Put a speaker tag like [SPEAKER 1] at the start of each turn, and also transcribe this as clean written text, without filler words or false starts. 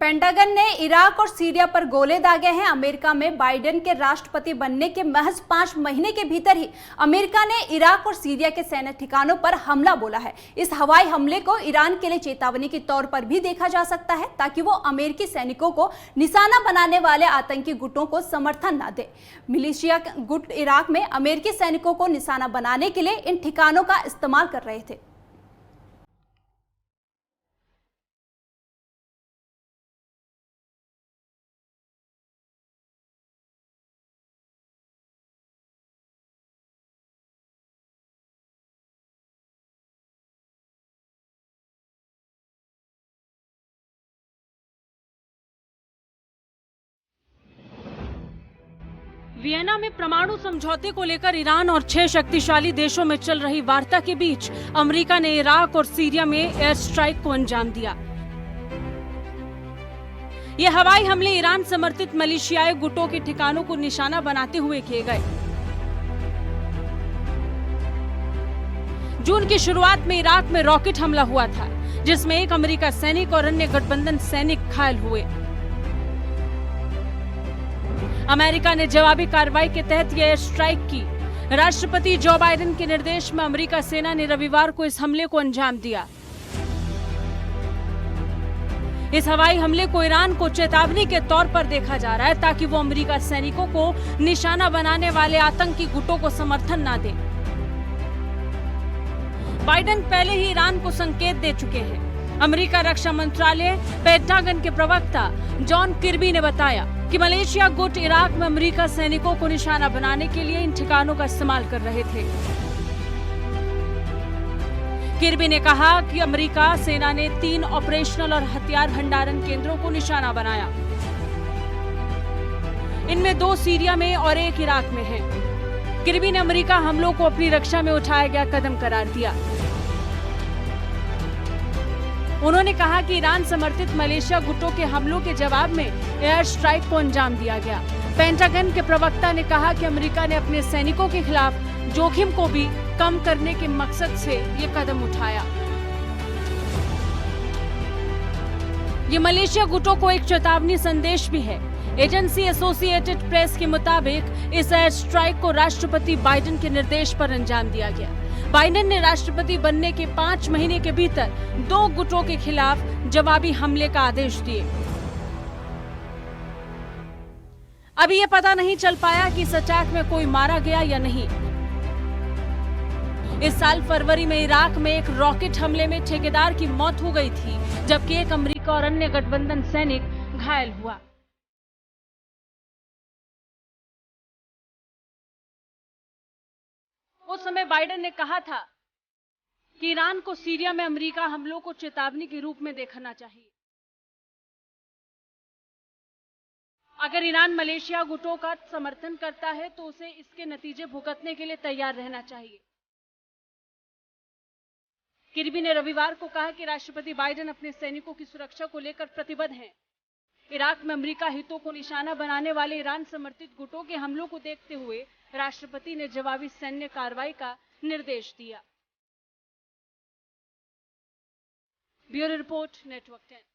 [SPEAKER 1] Pentagon ने Iraq और Syria पर गोले दागे हैं। अमेरिका में बाइडेन के राष्ट्रपति बनने के महज 5 महीने के भीतर ही अमेरिका ने इराक और सीरिया के सैन्य ठिकानों पर हमला बोला है। इस हवाई हमले को ईरान के लिए चेतावनी के तौर पर भी देखा जा सकता है, ताकि वो अमेरिकी सैनिकों को निशाना बनाने वाले आतंकी गुटों को समर्थन न दे। मिलिशिया गुट इराक में अमेरिकी सैनिकों को निशाना बनाने के लिए इन ठिकानों का इस्तेमाल कर रहे थे।
[SPEAKER 2] वियना में परमाणु समझौते को लेकर ईरान और 6 शक्तिशाली देशों में चल रही वार्ता के बीच अमेरिका ने इराक और सीरिया में एयर स्ट्राइक को अंजाम दिया। ये हवाई हमले ईरान समर्थित मिलिशियाई गुटों के ठिकानों को निशाना बनाते हुए किए गए। जून की शुरुआत में इराक में रॉकेट हमला हुआ था, जिसमें एक अमेरिका सैनिक और अन्य गठबंधन सैनिक घायल हुए। अमेरिका ने जवाबी कार्रवाई के तहत यह एयर स्ट्राइक की। राष्ट्रपति जो बाइडेन के निर्देश में अमेरिका सेना ने रविवार को इस हमले को अंजाम दिया। इस हवाई हमले को ईरान को चेतावनी के तौर पर देखा जा रहा है, ताकि वो अमेरिका सैनिकों को निशाना बनाने वाले आतंकी गुटों को समर्थन न दे। बाइडेन पहले ही ईरान को संकेत दे चुके हैं। अमेरिका रक्षा मंत्रालय पेंटागन के प्रवक्ता जॉन किर्बी ने बताया कि मलेशिया गुट इराक में अमेरिका सैनिकों को निशाना बनाने के लिए इन ठिकानों का इस्तेमाल कर रहे थे। किर्बी ने कहा कि अमेरिका सेना ने 3 ऑपरेशनल और हथियार भंडारण केंद्रों को निशाना बनाया। इनमें 2 सीरिया में और 1 इराक में है। किर्बी ने अमेरिका हमलों को अपनी रक्षा में उठाया गया कदम करार दिया। उन्होंने कहा कि ईरान समर्थित मलेशिया गुटों के हमलों के जवाब में एयर स्ट्राइक को अंजाम दिया गया। पेंटागन के प्रवक्ता ने कहा कि अमेरिका ने अपने सैनिकों के खिलाफ जोखिम को भी कम करने के मकसद से ये कदम उठाया। ये मलेशिया गुटों को एक चेतावनी संदेश भी है। एजेंसी एसोसिएटेड प्रेस के मुताबिक इस एयर स्ट्राइक को राष्ट्रपति बाइडेन के निर्देश पर अंजाम दिया गया। बाइडेन ने राष्ट्रपति बनने के 5 महीने के भीतर 2 गुटों के खिलाफ जवाबी हमले का आदेश दिए। अभी यह पता नहीं चल पाया कि इस अटैक में कोई मारा गया या नहीं। इस साल फरवरी में इराक में एक रॉकेट हमले में ठेकेदार की मौत हो गई थी, जबकि एक अमेरिका और अन्य गठबंधन सैनिक घायल हुआ। उस समय बाइडेन ने कहा था कि ईरान को सीरिया में अमेरिका हमलों को चेतावनी के रूप में देखना चाहिए। अगर ईरान मलेशिया गुटों का समर्थन करता है तो उसे इसके नतीजे भुगतने के लिए तैयार रहना चाहिए। किर्बी ने रविवार को कहा कि राष्ट्रपति बाइडेन अपने सैनिकों की सुरक्षा को लेकर प्रतिबद्ध हैं। इराक में अमेरिका हितों को निशाना बनाने वाले ईरान समर्थित गुटों के हमलों को देखते हुए राष्ट्रपति ने जवाबी सैन्य कार्रवाई का निर्देश दिया। Bureau report, network 10।